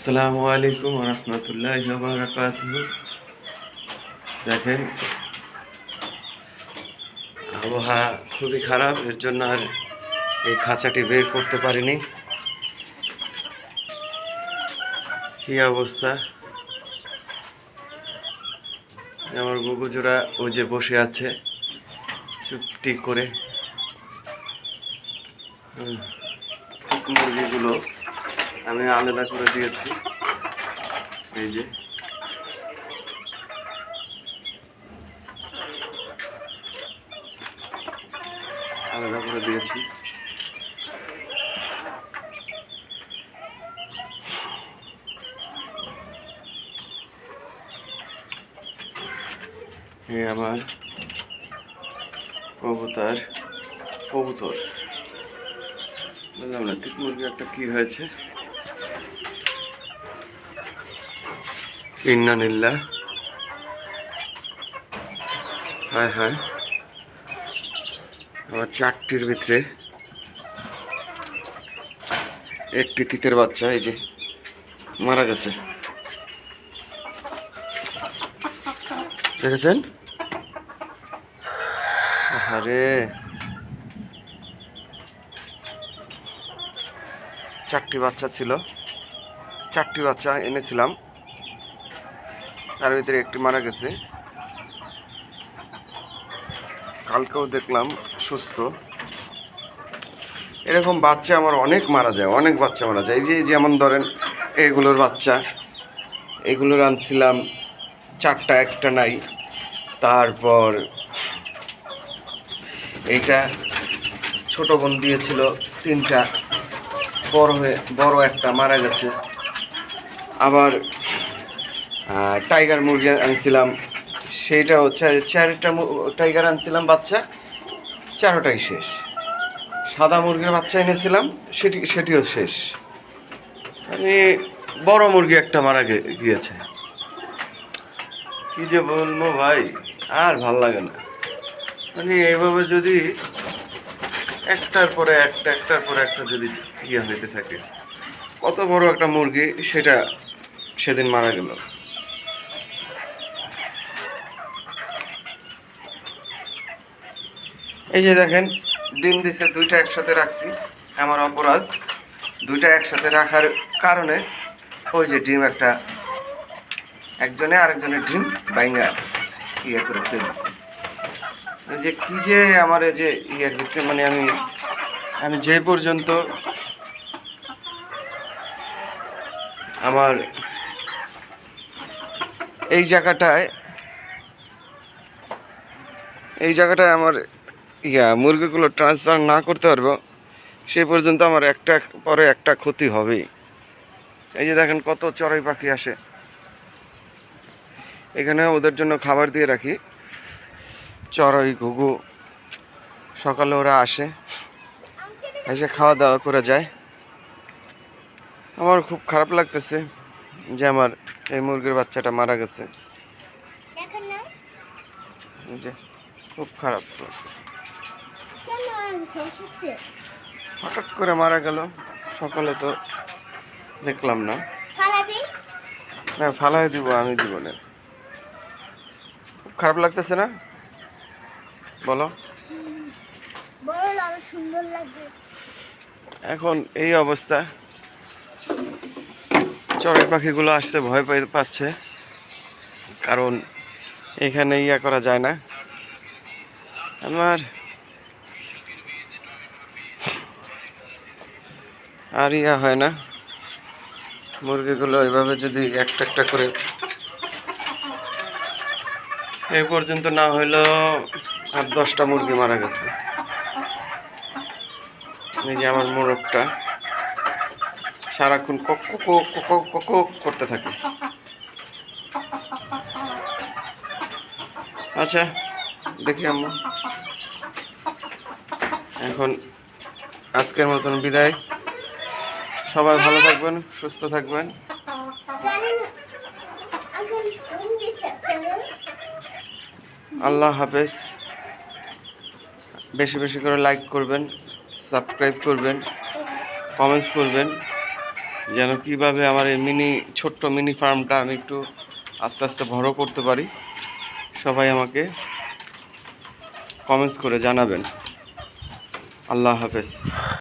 আসসালামু আলাইকুম রহমতুল্লাহি ওয়া বারাকাতুহু। দেখেন আবহাওয়া খুবই খারাপ, এর জন্য আর এই খাঁচাটি বের করতে পারিনি। কি অবস্থা! আমার গুগুজোড়া ওই যে বসে আছে চুপটি করে। মুরগিগুলো আমি আলাদা করে দিয়েছি, এই যে আলাদা করে দিয়েছি। আমার কবুতর বুঝলাম না, তিক মুরগি একটা কি হয়েছে। ইন্নালিল্লাহ, হায় হায়। আমার 4টির ভিতরে একটি তিতের বাচ্চা এই যে মারা গেছে, দেখেছেন? আরে 4টি বাচ্চা ছিল, 4টি বাচ্চা এনেছিলাম, তার ভিতরে একটি মারা গেছে। কালকেও দেখলাম সুস্থ। এরকম বাচ্চা আমার অনেক মারা যায়, অনেক বাচ্চা মারা যায়। এই যে যেমন ধরেন এগুলোর বাচ্চা, এগুলোর আনছিলাম 4টা, একটা নাই। তারপর এইটা ছোট বোন দিয়েছিল 3টা, বড় একটা মারা গেছে। আবার টাইগার মুরগি আনছিলাম, সেইটা হচ্ছে 4টা টাইগার আনছিলাম বাচ্চা, 4টাই শেষ। সাদা মুরগির বাচ্চা এনেছিলাম, সেটিও শেষ। মানে বড় মুরগি একটা মারা গিয়েছে। কি যে বলবো ভাই, আর ভাল লাগে না। মানে এইভাবে যদি একটার পরে একটা যদি ইয়ে হইতে থাকে, কত বড় একটা মুরগি সেটা সেদিন মারা গেল। এই যে দেখেন ডিম দিছে, 2টা একসাথে রাখছি। আমার অপরাধ, 2টা একসাথে রাখার কারণে ওই যে ডিম একটা, একজনে আরেকজনের ডিম বাইঙ্গা ইয়ে করে ফেলছে। যে কি যে আমার এই যে ইয়ের ভিতরে, মানে আমি যে পর্যন্ত আমার এই জায়গাটায় আমার মুরগিগুলো ট্রান্সফার না করতে পারবো, সে পর্যন্ত আমার একটা পরে একটা ক্ষতি হবেই। এই যে দেখেন কত চড়াই পাখি আসে, এখানে ওদের জন্য খাবার দিয়ে রাখি, চড়াই ঘুঘু। সকালে ওরা আসে, এসে খাওয়া দাওয়া করে যায়। আমার খুব খারাপ লাগতেছে যে আমার এই মুরগির বাচ্চাটা মারা গেছে, যে খুব খারাপ লাগতেছে। হঠাৎ করে মারা গেল, সকালে তো দেখলাম না। না, ফালাই দিব, আমি দিব না। খুব খারাপ লাগতেছে না, বলো? এখন এই অবস্থা, চড়াই পাখিগুলো আসতে ভয় পাচ্ছে, কারণ এখানে ইয়া করা যায় না। আমার আর ইয়া হয় না, মুরগিগুলো এভাবে যদি একটা করে এই পর্যন্ত না হইলেও 8-10টা মুরগি মারা গেছে। এই যে আমার মোরগটা সারাক্ষণ কক করতে থাকে। আচ্ছা দেখি আম্মু, এখন আজকের মতন বিদায়। সবাই ভালো থাকবেন, সুস্থ থাকবেন। আল্লাহ হাফেজ। বেশি বেশি করে লাইক করবেন, সাবস্ক্রাইব করবেন, কমেন্টস করবেন। যেন কিভাবে আমার এই ছোট্ট মিনি ফার্মটা আমি একটু আস্তে আস্তে বড় করতে পারি। সবাই আমাকে কমেন্টস করে জানাবেন। আল্লাহ হাফেজ।